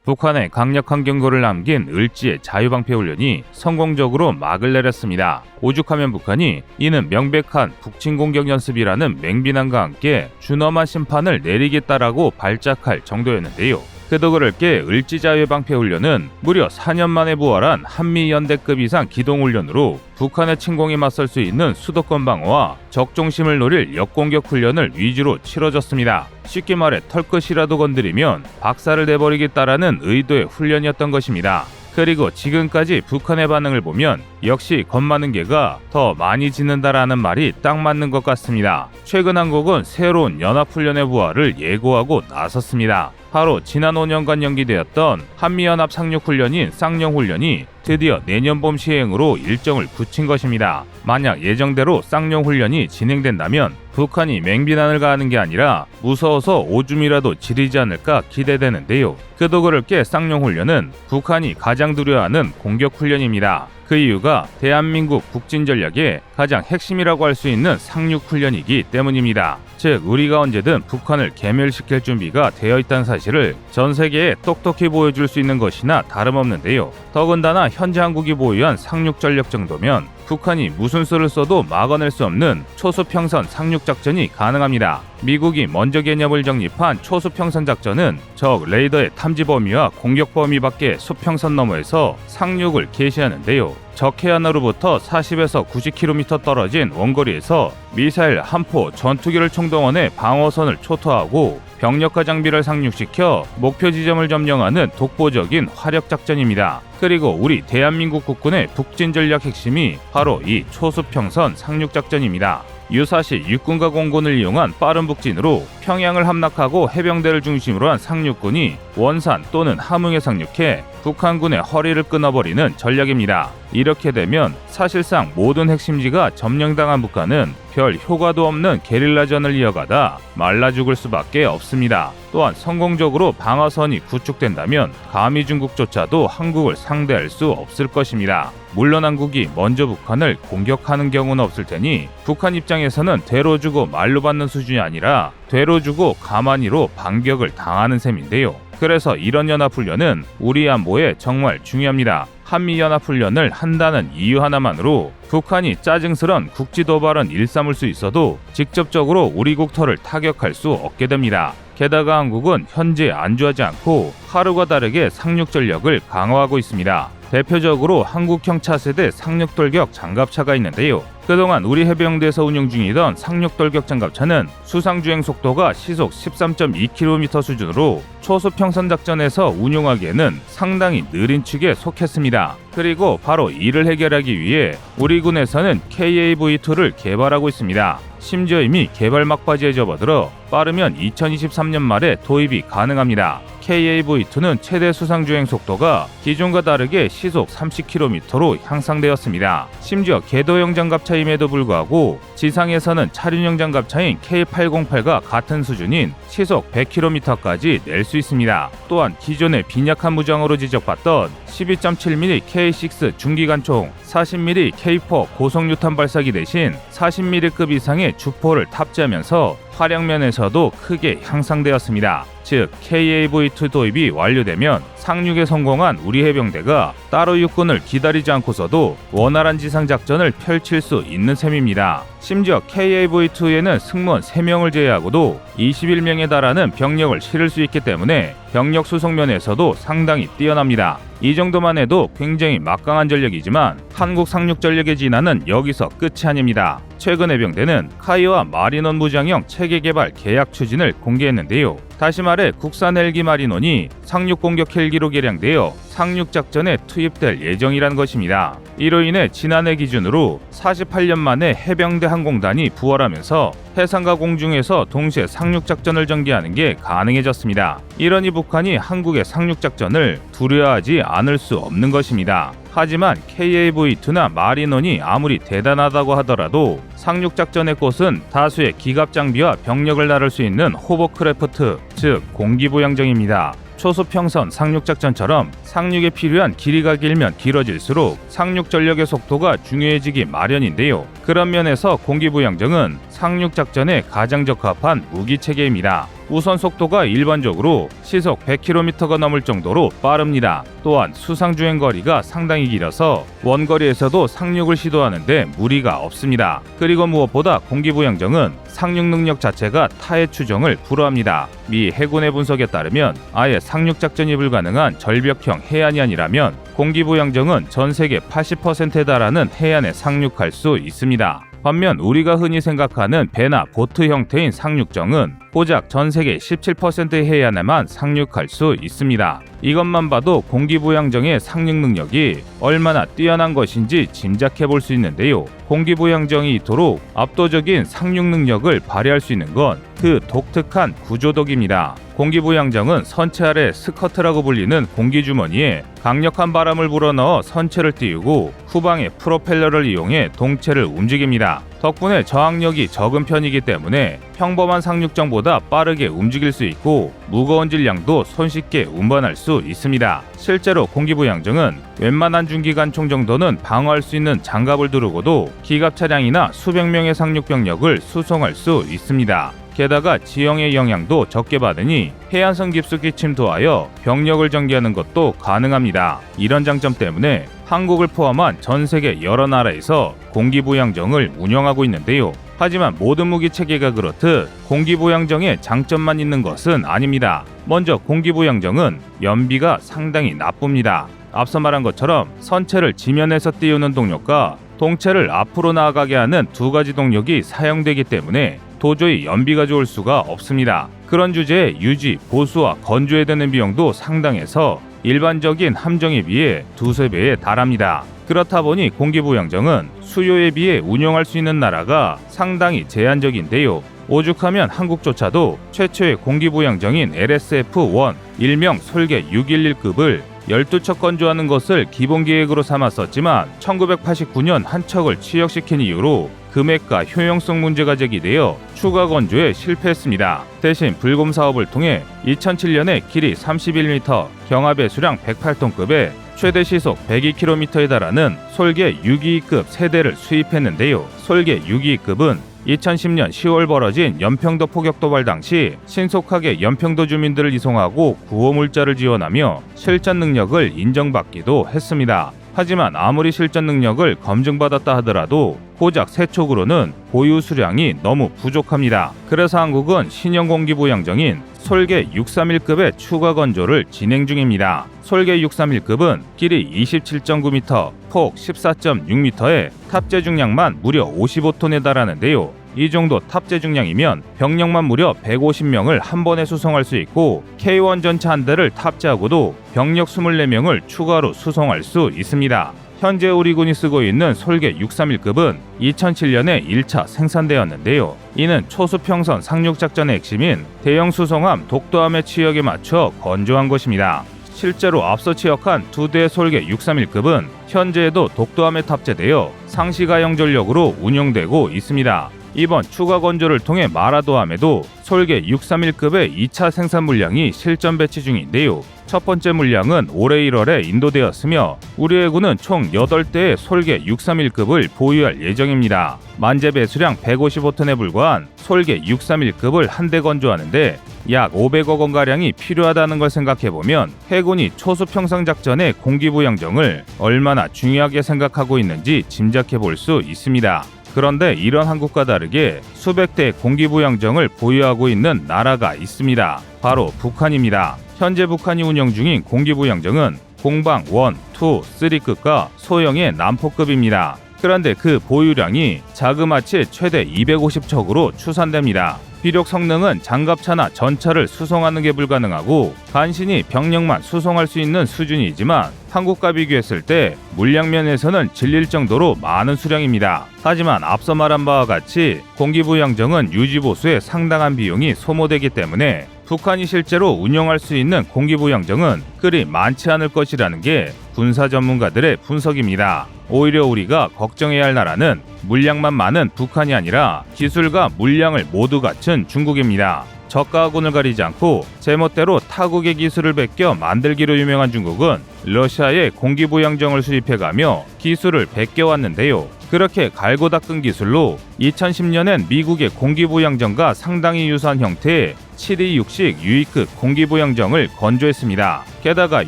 북한의 강력한 경고를 남긴 을지의 자유방패훈련이 성공적으로 막을 내렸습니다. 오죽하면 북한이 이는 명백한 북침 공격 연습이라는 맹비난과 함께 준엄한 심판을 내리겠다라고 발작할 정도였는데요. 그 덕을 게 을지자유방패훈련은 무려 4년 만에 부활한 한미연대급 이상 기동훈련으로 북한의 침공에 맞설 수 있는 수도권 방어와 적중심을 노릴 역공격 훈련을 위주로 치러졌습니다. 쉽게 말해 털끝이라도 건드리면 박살을 내버리겠다라는 의도의 훈련이었던 것입니다. 그리고 지금까지 북한의 반응을 보면 역시 겁많은 개가 더 많이 짖는다라는 말이 딱 맞는 것 같습니다. 최근 한국은 새로운 연합훈련의 부활을 예고하고 나섰습니다. 바로 지난 5년간 연기되었던 한미연합 상륙훈련인 쌍용훈련이 드디어 내년 봄 시행으로 일정을 굳힌 것입니다. 만약 예정대로 쌍용훈련이 진행된다면 북한이 맹비난을 가하는 게 아니라 무서워서 오줌이라도 지르지 않을까 기대되는데요. 그 덕을 게 쌍용훈련은 북한이 가장 두려워하는 공격훈련입니다. 그 이유가 대한민국 북진전략의 가장 핵심이라고 할 수 있는 상륙훈련이기 때문입니다. 즉 우리가 언제든 북한을 괴멸시킬 준비가 되어 있다는 사실을 전 세계에 똑똑히 보여줄 수 있는 것이나 다름없는데요. 더군다나 현재 한국이 보유한 상륙전력 정도면 북한이 무슨 수를 써도 막아낼 수 없는 초수평선 상륙작전이 가능합니다. 미국이 먼저 개념을 정립한 초수평선 작전은 적 레이더의 탐지 범위와 공격 범위밖에 수평선 너머에서 상륙을 개시하는데요. 적 해안으로부터 40에서 90km 떨어진 원거리에서 미사일 한 포 전투기를 총동원해 방어선을 초토하고 병력과 장비를 상륙시켜 목표 지점을 점령하는 독보적인 화력작전입니다. 그리고 우리 대한민국 국군의 북진전략 핵심이 바로 이 초수평선 상륙작전입니다. 유사시 육군과 공군을 이용한 빠른 북진으로 평양을 함락하고 해병대를 중심으로 한 상륙군이 원산 또는 함흥에 상륙해 북한군의 허리를 끊어버리는 전략입니다. 이렇게 되면 사실상 모든 핵심지가 점령당한 북한은 별 효과도 없는 게릴라전을 이어가다 말라 죽을 수밖에 없습니다. 또한 성공적으로 방어선이 구축된다면 감히 중국조차도 한국을 상대할 수 없을 것입니다. 물론 한국이 먼저 북한을 공격하는 경우는 없을 테니 북한 입장에서는 되로 주고 말로 받는 수준이 아니라 되로 주고 가만히로 반격을 당하는 셈인데요. 그래서 이런 연합훈련은 우리 안보에 정말 중요합니다. 한미연합훈련을 한다는 이유 하나만으로 북한이 짜증스런 국지도발은 일삼을 수 있어도 직접적으로 우리 국토를 타격할 수 없게 됩니다. 게다가 한국은 현재 안주하지 않고 하루가 다르게 상륙전력을 강화하고 있습니다. 대표적으로 한국형 차세대 상륙돌격 장갑차가 있는데요. 그동안 우리 해병대에서 운용 중이던 상륙돌격 장갑차는 수상주행 속도가 시속 13.2km 수준으로 초수평선 작전에서 운용하기에는 상당히 느린 축에 속했습니다. 그리고 바로 이를 해결하기 위해 우리 군에서는 KAV2를 개발하고 있습니다. 심지어 이미 개발 막바지에 접어들어 빠르면 2023년 말에 도입이 가능합니다. KAV2는 최대 수상주행 속도가 기존과 다르게 시속 30km로 향상되었습니다. 심지어 궤도형 장갑차임에도 불구하고 지상에서는 차륜형 장갑차인 K808과 같은 수준인 시속 100km까지 낼 수 있습니다. 또한 기존의 빈약한 무장으로 지적받던 12.7mm K6 중기관총, 40mm K4 고속유탄 발사기 대신 40mm급 이상의 주포를 탑재하면서 화력면에서도 크게 향상되었습니다. 즉 KAV2 도입이 완료되면 상륙에 성공한 우리 해병대가 따로 육군을 기다리지 않고서도 원활한 지상작전을 펼칠 수 있는 셈입니다. 심지어 KAV2에는 승무원 3명을 제외하고도 21명에 달하는 병력을 실을 수 있기 때문에 병력 수송면에서도 상당히 뛰어납니다. 이 정도만 해도 굉장히 막강한 전력이지만 한국 상륙 전력의 진화는 여기서 끝이 아닙니다. 최근 해병대는 카이와 마리논 무장형 체계 개발 계약 추진을 공개했는데요. 다시 말해 국산 헬기 마리논이 상륙 공격 헬기로 개량되어 상륙작전에 투입될 예정이라는 것입니다. 이로 인해 지난해 기준으로 48년 만에 해병대 항공단이 부활하면서 해상과 공중에서 동시에 상륙작전을 전개하는 게 가능해졌습니다. 이러니 북한이 한국의 상륙작전을 두려워하지 않을 수 없는 것입니다. 하지만 KAV2나 마리논이 아무리 대단하다고 하더라도 상륙작전의 꽃은 다수의 기갑장비와 병력을 다룰 수 있는 호버크래프트, 즉 공기부양정입니다. 초수평선 상륙작전처럼 상륙에 필요한 길이가 길면 길어질수록 상륙 전력의 속도가 중요해지기 마련인데요. 그런 면에서 공기부양정은 상륙작전에 가장 적합한 무기체계입니다. 우선 속도가 일반적으로 시속 100km가 넘을 정도로 빠릅니다. 또한 수상 주행 거리가 상당히 길어서 원거리에서도 상륙을 시도하는데 무리가 없습니다. 그리고 무엇보다 공기부양정은 상륙 능력 자체가 타해 추정을 불허합니다. 미 해군의 분석에 따르면 아예 상륙 작전이 불가능한 절벽형 해안이 아니라면 공기부양정은 전 세계 80%에 달하는 해안에 상륙할 수 있습니다. 반면 우리가 흔히 생각하는 배나 보트 형태인 상륙정은 고작 전 세계 17%의 해안에만 상륙할 수 있습니다. 이것만 봐도 공기부양정의 상륙 능력이 얼마나 뛰어난 것인지 짐작해 볼 수 있는데요. 공기부양정이 이토록 압도적인 상륙 능력을 발휘할 수 있는 건 그 독특한 구조덕입니다. 공기부양정은 선체 아래 스커트라고 불리는 공기주머니에 강력한 바람을 불어넣어 선체를 띄우고 후방의 프로펠러를 이용해 동체를 움직입니다. 덕분에 저항력이 적은 편이기 때문에 평범한 상륙정보다 빠르게 움직일 수 있고 무거운 질량도 손쉽게 운반할 수 있습니다. 실제로 공기부양정은 웬만한 중기관총 정도는 방어할 수 있는 장갑을 두르고도 기갑 차량이나 수백 명의 상륙병력을 수송할 수 있습니다. 게다가 지형의 영향도 적게 받으니 해안선 깊숙이 침투하여 병력을 전개하는 것도 가능합니다. 이런 장점 때문에 한국을 포함한 전 세계 여러 나라에서 공기부양정을 운영하고 있는데요. 하지만 모든 무기 체계가 그렇듯 공기부양정에 장점만 있는 것은 아닙니다. 먼저 공기부양정은 연비가 상당히 나쁩니다. 앞서 말한 것처럼 선체를 지면에서 띄우는 동력과 동체를 앞으로 나아가게 하는 두 가지 동력이 사용되기 때문에 도저히 연비가 좋을 수가 없습니다. 그런 주제에 유지, 보수와 건조에 드는 비용도 상당해서 일반적인 함정에 비해 두세 배에 달합니다. 그렇다 보니 공기부양정은 수요에 비해 운영할 수 있는 나라가 상당히 제한적인데요. 오죽하면 한국조차도 최초의 공기부양정인 LSF-1, 일명 솔개 611급을 12척 건조하는 것을 기본 계획으로 삼았었지만 1989년 한 척을 취역시킨 이유로 금액과 효용성 문제가 제기되어 추가 건조에 실패했습니다. 대신 불금 사업을 통해 2007년에 길이 31m, 경합 배수량 108톤급에 최대 시속 102km에 달하는 솔개 622급 세대를 수입했는데요. 솔개 622급은 2010년 10월 벌어진 연평도 포격 도발 당시 신속하게 연평도 주민들을 이송하고 구호물자를 지원하며 실전 능력을 인정받기도 했습니다. 하지만 아무리 실전 능력을 검증받았다 하더라도 고작 세 척으로는 보유 수량이 너무 부족합니다. 그래서 한국은 신형 공기부양정인 솔개 631급의 추가 건조를 진행 중입니다. 솔개 631급은 길이 27.9m, 폭 14.6m에 탑재 중량만 무려 55톤에 달하는데요. 이 정도 탑재 중량이면 병력만 무려 150명을 한 번에 수송할 수 있고 K1 전차 한 대를 탑재하고도 병력 24명을 추가로 수송할 수 있습니다. 현재 우리 군이 쓰고 있는 솔개 631급은 2007년에 1차 생산되었는데요. 이는 초수평선 상륙작전의 핵심인 대형 수송함 독도함의 취역에 맞춰 건조한 것입니다. 실제로 앞서 취역한 두 대의 솔개 631급은 현재에도 독도함에 탑재되어 상시가용 전력으로 운용되고 있습니다. 이번 추가 건조를 통해 마라도함에도 솔개 631급의 2차 생산 물량이 실전 배치 중인데요. 첫 번째 물량은 올해 1월에 인도되었으며 우리 해군은 총 8대의 솔개 631급을 보유할 예정입니다. 만재 배수량 155톤에 불과한 솔개 631급을 한 대 건조하는데 약 500억 원가량이 필요하다는 걸 생각해보면 해군이 초수평상작전의 공기부양정을 얼마나 중요하게 생각하고 있는지 짐작해볼 수 있습니다. 그런데 이런 한국과 다르게 수백 대의 공기부양정을 보유하고 있는 나라가 있습니다. 바로 북한입니다. 현재 북한이 운영 중인 공기부양정은 공방 1, 2, 3급과 소형의 남포급입니다. 그런데 그 보유량이 자그마치 최대 250척으로 추산됩니다. 비록 성능은 장갑차나 전차를 수송하는 게 불가능하고 간신히 병력만 수송할 수 있는 수준이지만 한국과 비교했을 때 물량면에서는 질릴 정도로 많은 수량입니다. 하지만 앞서 말한 바와 같이 공기부양정은 유지보수에 상당한 비용이 소모되기 때문에 북한이 실제로 운영할 수 있는 공기부양정은 그리 많지 않을 것이라는 게 군사 전문가들의 분석입니다. 오히려 우리가 걱정해야 할 나라는 물량만 많은 북한이 아니라 기술과 물량을 모두 갖춘 중국입니다. 저가군을 가리지 않고 제멋대로 타국의 기술을 베껴 만들기로 유명한 중국은 러시아의 공기부양정을 수입해가며 기술을 베껴왔는데요. 그렇게 갈고 닦은 기술로 2010년엔 미국의 공기부양정과 상당히 유사한 형태의 726식 유이급 공기부양정을 건조했습니다. 게다가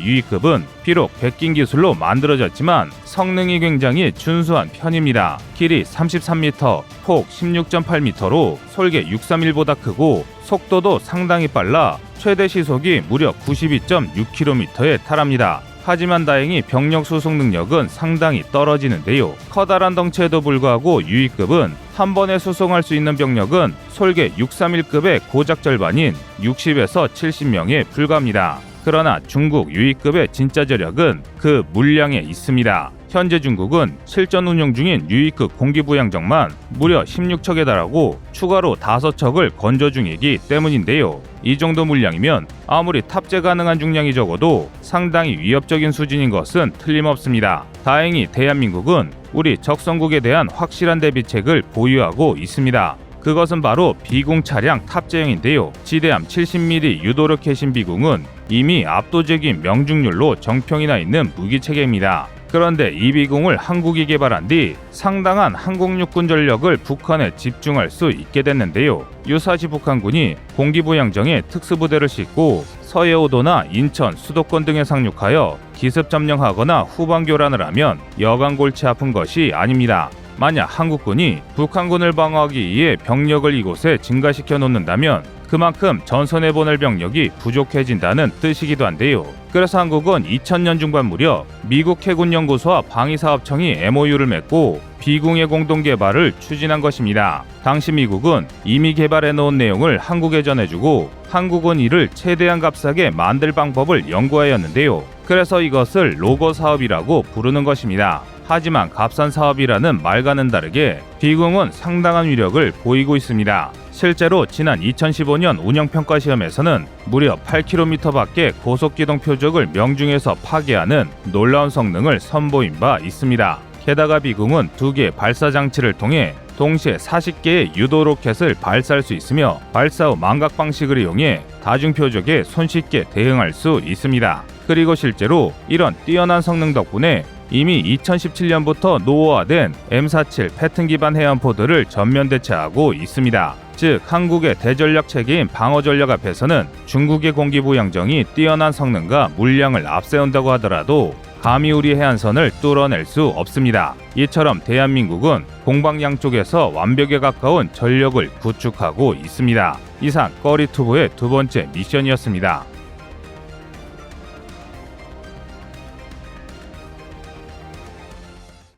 유이급은 비록 백긴 기술로 만들어졌지만 성능이 굉장히 준수한 편입니다. 길이 33m, 폭 16.8m로 솔개 631보다 크고 속도도 상당히 빨라 최대 시속이 무려 92.6km에 달합니다. 하지만 다행히 병력 수송 능력은 상당히 떨어지는데요. 커다란 덩치에도 불구하고 유이급은 한 번에 수송할 수 있는 병력은 솔개 631급의 고작 절반인 60에서 70명에 불과합니다. 그러나 중국 유이급의 진짜 저력은 그 물량에 있습니다. 현재 중국은 실전 운용 중인 유이급 공기부양정만 무려 16척에 달하고 추가로 5척을 건조 중이기 때문인데요. 이 정도 물량이면 아무리 탑재 가능한 중량이 적어도 상당히 위협적인 수준인 것은 틀림없습니다. 다행히 대한민국은 우리 적성국에 대한 확실한 대비책을 보유하고 있습니다. 그것은 바로 비공 차량 탑재형인데요. 지대함 70mm 유도력 캐신 비공은 이미 압도적인 명중률로 정평이 나 있는 무기체계입니다. 그런데 이 비공을 한국이 개발한 뒤 상당한 항공육군 전력을 북한에 집중할 수 있게 됐는데요. 유사시 북한군이 공기부양정에 특수부대를 싣고 서해오도나 인천, 수도권 등에 상륙하여 기습 점령하거나 후방 교란을 하면 여간 골치 아픈 것이 아닙니다. 만약 한국군이 북한군을 방어하기 위해 병력을 이곳에 증가시켜 놓는다면 그만큼 전선에 보낼 병력이 부족해진다는 뜻이기도 한데요. 그래서 한국은 2000년 중반 무렵 미국 해군연구소와 방위사업청이 MOU를 맺고 비공의 공동 개발을 추진한 것입니다. 당시 미국은 이미 개발해 놓은 내용을 한국에 전해주고 한국은 이를 최대한 값싸게 만들 방법을 연구하였는데요. 그래서 이것을 로고 사업이라고 부르는 것입니다. 하지만 값싼 사업이라는 말과는 다르게 비공은 상당한 위력을 보이고 있습니다. 실제로 지난 2015년 운영평가 시험에서는 무려 8km밖에 고속기동 표적을 명중에서 파괴하는 놀라운 성능을 선보인 바 있습니다. 게다가 비공은 2개의 발사 장치를 통해 동시에 40개의 유도 로켓을 발사할 수 있으며 발사 후 망각 방식을 이용해 다중 표적에 손쉽게 대응할 수 있습니다. 그리고 실제로 이런 뛰어난 성능 덕분에 이미 2017년부터 노후화된 M47 패튼 기반 해안포들을 전면 대체하고 있습니다. 즉 한국의 대전략 체계인 방어전력 앞에서는 중국의 공기부양정이 뛰어난 성능과 물량을 앞세운다고 하더라도 감히 우리 해안선을 뚫어낼 수 없습니다. 이처럼 대한민국은 공방 양쪽에서 완벽에 가까운 전력을 구축하고 있습니다. 이상 꺼리투브의 두 번째 미션이었습니다.